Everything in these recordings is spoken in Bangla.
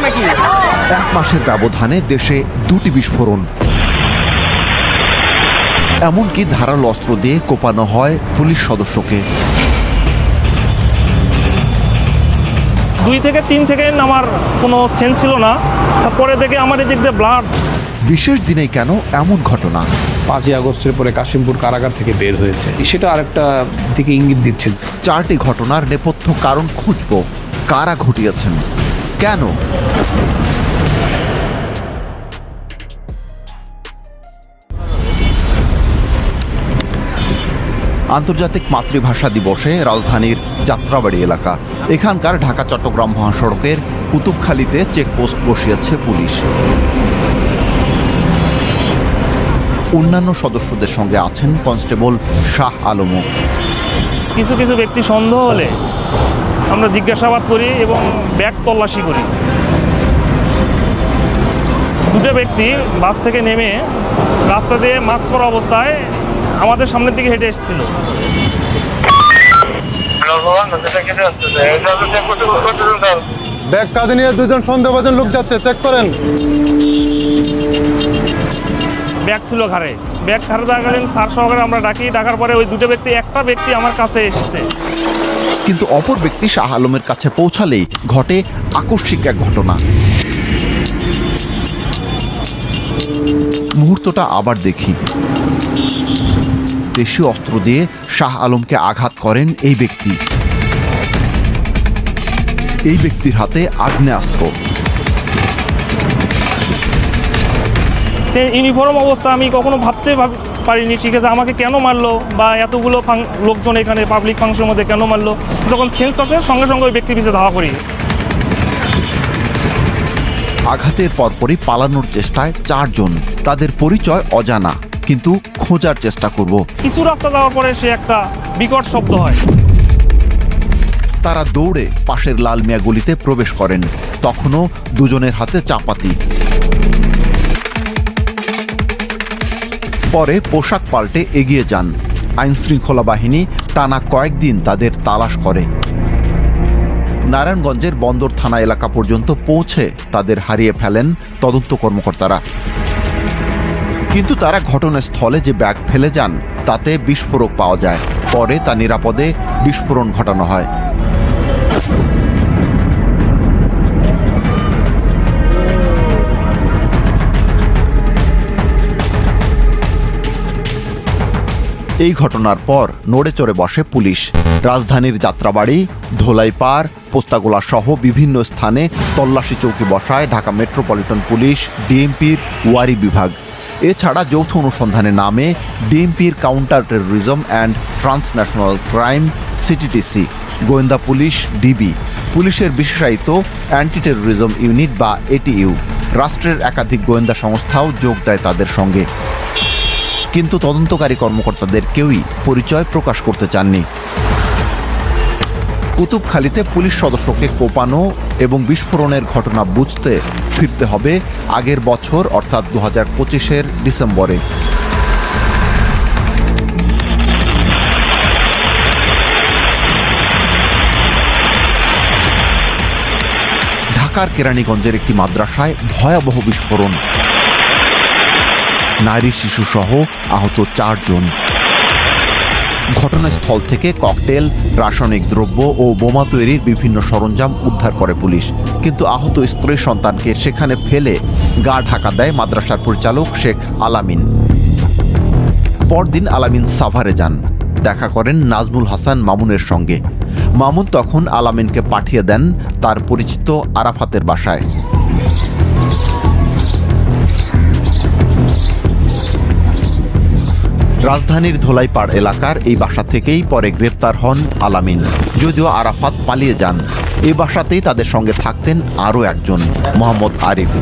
নাকি? 1 মাসের ব্যবধানে দেশে 2টি বিস্ফোরণ, এমনকি ধারালো অস্ত্র দিয়ে কোপানো হয় পুলিশ সদস্যকে। 2 থেকে 3 সেকেন্ড আমার কোনো সেন্স ছিল না, তারপরে দেখে আমার এদিক দিয়ে ব্লাড। বিশেষ দিনেই কেন এমন ঘটনা? 5ই আগস্টের পরে কাশিমপুর কারাগার থেকে বের হয়েছে, সেটা আরেকটা দিকে ইঙ্গিত দিচ্ছে। 4টি ঘটনার নেপথ্য কারণ খুঁজব, কারা ঘটিয়েছেন, কেন। আন্তর্জাতিক মাতৃভাষা দিবসে রাজধানীর যাত্রাবাড়ি এলাকা, এখানকার ঢাকা চট্টগ্রাম মহাসড়কের কুতুবখালীতে চেকপোস্ট বসিয়েছে পুলিশ। অন্যান্য সদস্যদের সঙ্গে আছেন কনস্টেবল শাহ আলমও। কিছু কিছু ব্যক্তি সন্দেহ হলে আমরা জিজ্ঞাসাবাদ করি এবং ব্যাগ তল্লাশি করি। 2টো ব্যক্তি বাস থেকে নেমে রাস্তা দিয়ে মাস্ক পরা অবস্থায় আমাদের সামনের দিকে হেঁটে এসেছিল। ব্যাগ কাঁধে নিয়ে 2জন সন্দেহভাজন লোক যাচ্ছে, চেক করেন। ব্যাগ ছিল ঘাড়ে, ব্যাগ ঘাড়ে থাকাকালীন স্যার সহকারে আমরা ডাকার পরে ওই 2টো ব্যক্তি, একটা ব্যক্তি আমার কাছে এসেছে। কিন্তু অপর ব্যক্তি শাহ আলমের কাছে পৌঁছালেই ঘটে আকস্মিক এক ঘটনা। মুহূর্তটা আবার দেখি। দেশীয় অস্ত্র দিয়ে শাহ আলমকে আঘাত করেন এই ব্যক্তি। এই ব্যক্তির হাতে আগ্নেয়াস্ত্র। সে ইউনিফর্ম অবস্থা আমি কখনো ভাবতে পারিনি, ঠিক আছে, আমাকে কেন মারলো বা এতগুলো লোকজন এখানে পাবলিক ফাংশনের মধ্যে কেন মারলো। যখন সেন্স আছে সঙ্গে সঙ্গে ওই ব্যক্তি পিছিয়ে ধাওয়া করি। আঘাতের পরপরই পালানোর চেষ্টায় 4 জন। তাদের পরিচয় অজানা, কিন্তু খোঁজার চেষ্টা করব। কিছু রাস্তা যাওয়ার পরে সে একটা বিকট শব্দ হয়। তারা দৌড়ে পাশের লাল মিয়া গলিতে প্রবেশ করেন। তখনও 2 জনের হাতে চাপাতি। পরে পোশাক পাল্টে এগিয়ে যান। আইনশৃঙ্খলা বাহিনী টানা কয়েকদিন তাদের তালাশ করে। নারায়ণগঞ্জের বন্দর থানা এলাকা পর্যন্ত পৌঁছে তাদের হারিয়ে ফেলেন তদন্ত কর্মকর্তারা। কিন্তু তারা ঘটনাস্থলে যে ব্যাগ ফেলে যান তাতে বিস্ফোরক পাওয়া যায়। পরে তা নিরাপদে বিস্ফোরণ ঘটানো হয়। এই ঘটনার পর নড়ে চড়ে বসে পুলিশ। রাজধানীর যাত্রাবাড়ি, ধোলাইপাড়, পোস্তাগোলা সহ বিভিন্ন স্থানে তল্লাশি চৌকি বসায় ঢাকা মেট্রোপলিটন পুলিশ, ডিএমপির ওয়ারি বিভাগ। এছাড়া যৌথ অনুসন্ধানে নামে ডিএমপির counter terrorism and transnational crime CTTC, গোয়েন্দা পুলিশ ডিবি, পুলিশের বিশেষায়িত অ্যান্টি টেরোরিজম ইউনিট বা এটিইউ। রাষ্ট্রের একাধিক গোয়েন্দা সংস্থাও যোগ দেয় তাদের সঙ্গে। কিন্তু তদন্তকারী কর্মকর্তাদের কেউই পরিচয় প্রকাশ করতে চাননি। কুতুবখালীতে পুলিশ সদস্যকে কোপানো এবং বিস্ফোরণের ঘটনা বুঝতে ফিরতে হবে আগের বছর, অর্থাৎ 2025-এর ডিসেম্বরে। ঢাকার কেরানীগঞ্জের একটি মাদ্রাসায় ভয়াবহ বিস্ফোরণ, নারী শিশুসহ আহত 4 জন। ঘটনাস্থল থেকে ককটেল, রাসায়নিক দ্রব্য ও বোমা তৈরির বিভিন্ন সরঞ্জাম উদ্ধার করে পুলিশ। কিন্তু আহত স্ত্রীর সন্তানকে সেখানে ফেলে গা ঢাকা দেয় মাদ্রাসার পরিচালক শেখ আলামিন। পরদিন আলামিন সাভারে যান, দেখা করেন নাজমুল হাসান মামুনের সঙ্গে। মামুন তখন আলামিনকে পাঠিয়ে দেন তার পরিচিত আরাফাতের বাসায়। রাজধানীর ধোলাইপাড় এলাকার এই বাসা থেকেই পরে গ্রেপ্তার হন আলামিন। যদিও আরাফাত পালিয়ে যান। এই বাসাতেই তাদের সঙ্গে থাকতেন আরও একজন, মোহাম্মদ আরিফ।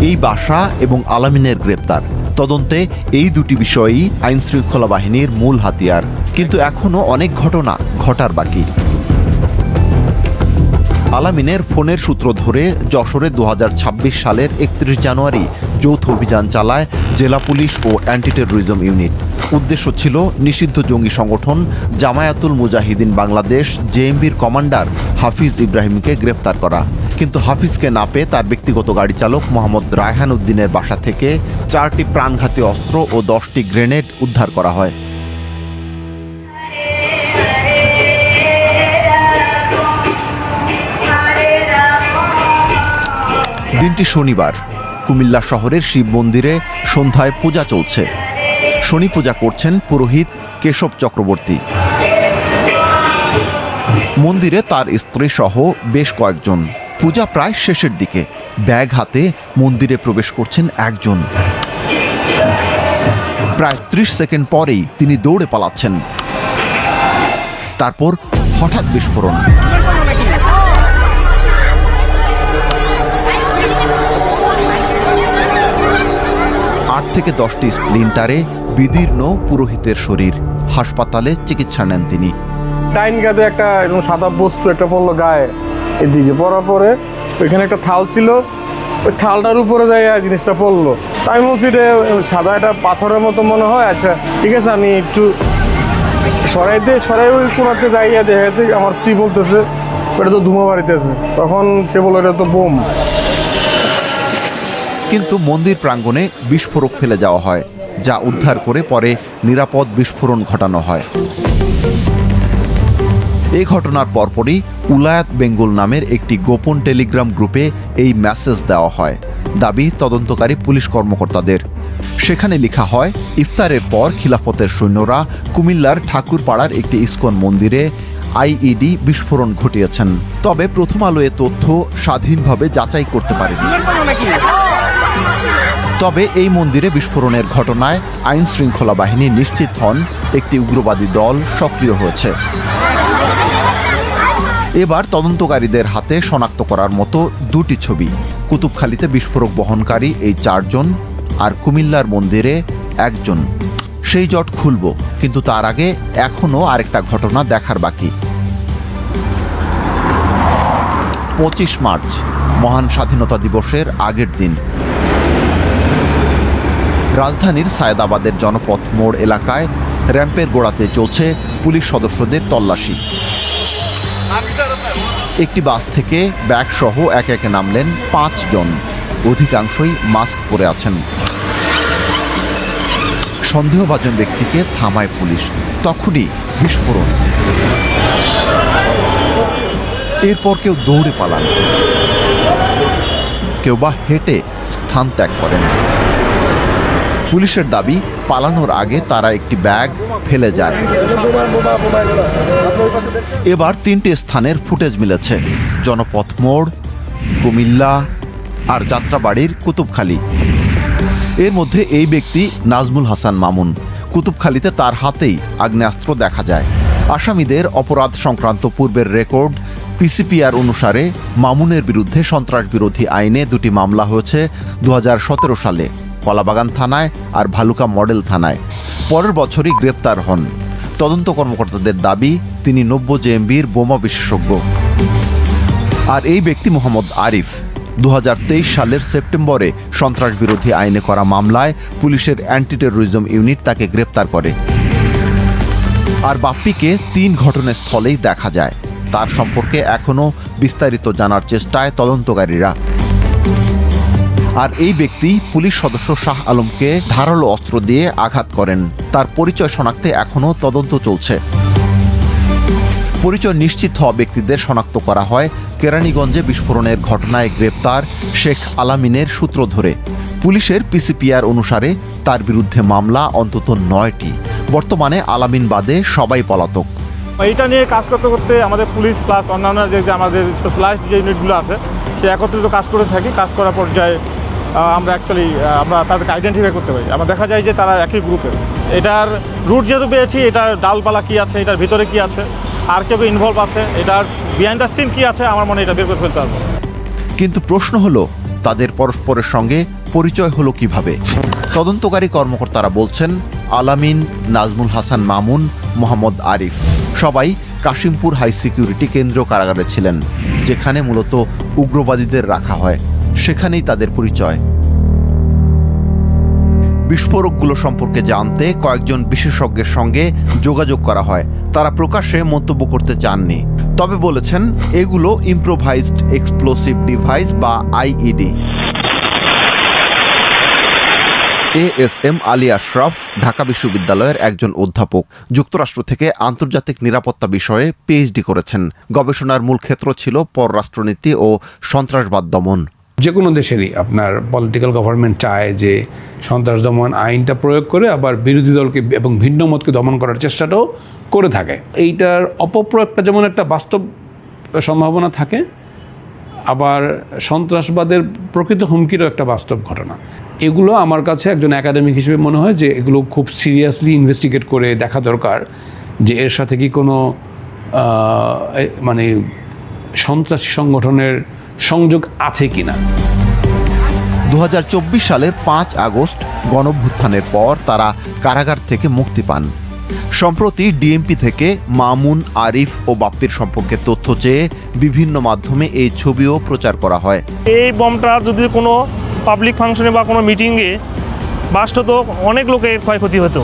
এই বাসা এবং আলামিনের গ্রেপ্তার তদন্তে এই 2টি বিষয়ই আইনশৃঙ্খলা বাহিনীর মূল হাতিয়ার। কিন্তু এখনও অনেক ঘটনা ঘটার বাকি। আলামিনের ফোনের সূত্র ধরে যশোরে 2026 সালের 31 জানুয়ারি যৌথ অভিযান চালায় জেলা পুলিশ ও অ্যান্টি টেরোরিজম ইউনিট। উদ্দেশ্য ছিল নিষিদ্ধ জঙ্গি সংগঠন জামায়াতুল মুজাহিদিন বাংলাদেশ জেএমবির কমান্ডার হাফিজ ইব্রাহিমকে গ্রেপ্তার করা। কিন্তু হাফিজকে না পেয়ে তার ব্যক্তিগত গাড়ি চালক মোহাম্মদ রায়হান উদ্দিনের বাসা থেকে 4টি প্রাণঘাতী অস্ত্র ও 10টি গ্রেনেড উদ্ধার করা হয়। দিনটি শনিবার। কুমিল্লা শহরের শিব মন্দিরে সন্ধ্যায় পূজা চলছে। শনি পূজা করছেন পুরোহিত কেশব চক্রবর্তী। মন্দিরে তার স্ত্রী সহ বেশ কয়েকজন। পূজা প্রায় শেষের দিকে। ব্যাগ হাতে মন্দিরে প্রবেশ করছেন একজন। প্রায় 30 সেকেন্ড পরেই তিনি দৌড়ে পালাচ্ছেন। তারপর হঠাৎ বিস্ফোরণ। আট থেকে 10টি স্প্লিন্টারে বিদীর্ণ পুরোহিতের শরীর। হাসপাতালে চিকিৎসা নেন তিনি। টাইন গাতে একটা সাদা বস্তু একটা পড়লো গায়ে, এদিকে পড়ার পরে ওইখানে একটা থাল ছিল, ওই থালটার উপরে যাই জিনিসটা পড়লো। আমি বলছি যে সাদা একটা পাথরের মতো মনে হয়, আচ্ছা ঠিক আছে আমি একটু সরাই ওই কোনাতে যাইয়া দেখাতে আমার স্ত্রী বলতেছে ওটা তো ধুমা বাড়িতেছে। তখন সে বললো এটা তো বোম। কিন্তু মন্দির প্রাঙ্গণে বিস্ফোরক ফেলে যাওয়া হয়, যা উদ্ধার করে পরে নিরাপদ বিস্ফোরণ ঘটানো হয়। এই ঘটনার পরপরই উলায়াত বেঙ্গল নামের একটি গোপন টেলিগ্রাম গ্রুপে এই মেসেজ দেওয়া হয়। দাবি তদন্তকারী পুলিশ কর্মকর্তাদের। সেখানে লেখা হয়, ইফতারের পর খিলাফতের সৈন্যরা কুমিল্লার ঠাকুরপাড়ার একটি ইসকন মন্দিরে আইইডি বিস্ফোরণ ঘটিয়েছেন। তবে প্রথম আলো এ তথ্য স্বাধীনভাবে যাচাই করতে পারেনি। তবে এই মন্দিরে বিস্ফোরণের ঘটনায় আইন শৃঙ্খলা বাহিনী নিশ্চিত হন একটি উগ্রবাদী দল সক্রিয় হয়েছে। এবার তদন্তকারীদের হাতে শনাক্ত করার মতো 2টি ছবি। কুতুবখালীতে বিস্ফোরক বহনকারী এই 4 জন, আর কুমিল্লার মন্দিরে 1 জন। সেই জট খুলব, কিন্তু তার আগে এখনও আরেকটা ঘটনা দেখার বাকি। 25 মার্চ, মহান স্বাধীনতা দিবসের আগের দিন। রাজধানীর সায়েদাবাদের জনপথ মোড় এলাকায় র্যাম্পের গোড়াতে চলছে পুলিশ সদস্যদের তল্লাশি। একটি বাস থেকে ব্যাগ সহ একে একে নামলেন 5 জন। অধিকাংশই মাস্ক পরে আছেন। সন্দেহভাজন ব্যক্তিকে থামায় পুলিশ। তখনই বিস্ফোরণ। এরপর কেউ দৌড়ে পালান, কেউ বা হেঁটে স্থান ত্যাগ করেন। পুলিশের দাবি, পালানোর আগে তারা একটি ব্যাগ ফেলে যায়। এবার 3টি স্থানের ফুটেজ মিলেছে: জনপথ মোড়, কুমিল্লা আর যাত্রাবাড়ির কুতুবখালী। এর মধ্যে এই ব্যক্তি নাজমুল হাসান মামুন। কুতুবখালীতে তার হাতেই আগ্নেয়াস্ত্র দেখা যায়। আসামিদের অপরাধ সংক্রান্ত পূর্বের রেকর্ড পিসিপিআর অনুসারে মামুনের বিরুদ্ধে সন্ত্রাস বিরোধী আইনে 2টি মামলা হয়েছে 2017 সালে কলাবাগান থানায় আর ভালুকা মডেল থানায়। পরের বছরই গ্রেপ্তার হন। তদন্ত কর্মকর্তাদের দাবি, তিনি 90 জেএমবির বোমা বিশেষজ্ঞ। আর এই ব্যক্তি মোহাম্মদ আরিফ। 2023 সালের সেপ্টেম্বরে সন্ত্রাস বিরোধী আইনে করা মামলায় পুলিশের অ্যান্টি টেরোরিজম ইউনিট তাকে গ্রেপ্তার করে। আর বাপ্পিকে 3 ঘটনাস্থলেই দেখা যায়। তার সম্পর্কে এখনও বিস্তারিত জানার চেষ্টায় তদন্তকারীরা। আর এই ব্যক্তি পুলিশ সদস্য শাহ আলমকে ধারালো অস্ত্র দিয়ে আঘাত করেন। তার পরিচয় শনাক্তে এখনও তদন্ত চলছে। পরিচয় নিশ্চিত হওয়া ব্যক্তিদের শনাক্ত করা হয় কেরানীগঞ্জে বিস্ফোরণের ঘটনায় গ্রেপ্তার শেখ আলামিনের সূত্র ধরে। পুলিশের পিসিপিআর অনুসারে তার বিরুদ্ধে মামলা অন্তত 9টি। বর্তমানে আলামিন বাদে সবাই পলাতক। এইটা নিয়ে কাজ করতে করতে আমাদের পুলিশ প্লাস অন্যান্য যে আমাদের স্পেশালাইজড যে ইউনিটগুলো আছে সে একত্রিত কাজ করে থাকি। কাজ করার পর্যায়ে আমরা আমরা তাদেরকে আইডেন্টিফাই করতে পারি। আমরা দেখা যায় যে তারা একই গ্রুপের। এটার রুট যেহেতু পেয়েছি, এটার ডালপালা কী আছে, এটার ভিতরে কী আছে, আর কেউ ইনভলভ আছে, এটার বিহাইন্ড দ্য সিন কী আছে, আমার মনে এটা বের করে ফেলতে হবে। কিন্তু প্রশ্ন হলো, তাদের পরস্পরের সঙ্গে পরিচয় হলো কিভাবে? তদন্তকারী কর্মকর্তারা বলছেন, আলামিন, নাজমুল হাসান মামুন, মোহাম্মদ আরিফ সবাই কাশিমপুর হাই সিকিউরিটি কেন্দ্রীয় কারাগারে ছিলেন, যেখানে মূলত উগ্রবাদীদের রাখা হয়। সেখানেই তাদের পরিচয়। বিস্ফোরকগুলো সম্পর্কে জানতে কয়েকজন বিশেষজ্ঞের সঙ্গে যোগাযোগ করা হয়। তারা প্রকাশ্যে মন্তব্য করতে চাননি, তবে বলেছেন এগুলো ইম্প্রোভাইজড এক্সপ্লোসিভ ডিভাইস বা আইইডি। ASM আলী আশরাফ ঢাকা বিশ্ববিদ্যালয়ের একজন অধ্যাপক। যুক্তরাষ্ট্র থেকে আন্তর্জাতিক নিরাপত্তা বিষয়ে PhD করেছেন। গবেষণার মূল ক্ষেত্র ছিল পররাষ্ট্রনীতি ও সন্ত্রাসবাদ দমন। যে কোনো দেশেরই আপনার পলিটিক্যাল গভর্নমেন্ট চায় যে সন্ত্রাস দমন আইনটা প্রয়োগ করে আবার বিরোধী দলকে এবং ভিন্ন মতকে দমন করার চেষ্টাটাও করে থাকে। এইটার অপপ্রয়োগটা যেমন একটা বাস্তব সম্ভাবনা থাকে, আবার সন্ত্রাসবাদের প্রকৃত হুমকিরও একটা বাস্তব ঘটনা। এগুলো আমার কাছে একজন একাডেমিক হিসেবে মনে হয় যে এগুলো খুব সিরিয়াসলি ইনভেস্টিগেট করে দেখা দরকার যে এর সাথে কি কোনো মানে সন্ত্রাসী সংগঠনের সংযোগ আছে কিনা। 2024 সালের 5 আগস্ট গণঅভ্যুত্থানের পর তারা কারাগার থেকে মুক্তি পান। সম্প্রতি ডিএমপি থেকে মামুন, আরিফ ও বাপ্পির সম্পর্কে তথ্য চেয়ে বিভিন্ন মাধ্যমে এই ছবিও প্রচার করা হয়। এই বমটা যদি কোনো পাবলিক ফাংশনে বা কোনো মিটিংয়ে বাস্ট হতো, অনেক লোকের ক্ষয়ক্ষতি হতো।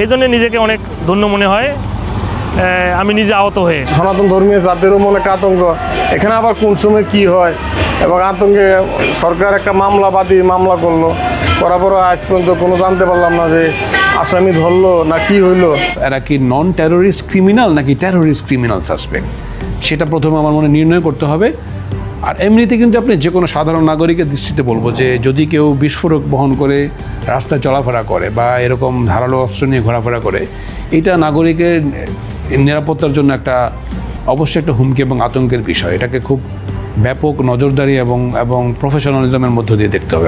এই জন্য নিজেকে অনেক ধন্য মনে হয়, আমি নিজে আহত হয়ে। সনাতন ধর্মীয় জাতিরও মনে একটা আতঙ্ক, এখানে আবার কোন সময় কী হয়, এবং আতঙ্কে সরকার একটা মামলা করলো, করার পর আজ পর্যন্ত কোনো জানতে পারলাম না যে আসামি ধরলো না কি হইলো। এরা কি নন টেরোরিস্ট ক্রিমিনাল নাকি টেরোরিস্ট ক্রিমিনাল সাসপেক্ট, সেটা প্রথমে আমার মনে নির্ণয় করতে হবে। আর এমনিতে কিন্তু আপনি যে কোনো সাধারণ নাগরিকের দৃষ্টিতে বলবো যে যদি কেউ বিস্ফোরক বহন করে রাস্তায় চলাফেরা করে বা এরকম ধারালো অস্ত্র নিয়ে ঘোরাফেরা করে, এটা নাগরিকের নিরাপত্তার জন্য অবশ্যই একটা হুমকি এবং আতঙ্কের বিষয়। এটাকে খুব ব্যাপক নজরদারি এবং প্রফেশনালিজমের মধ্য দিয়ে দেখতে হবে।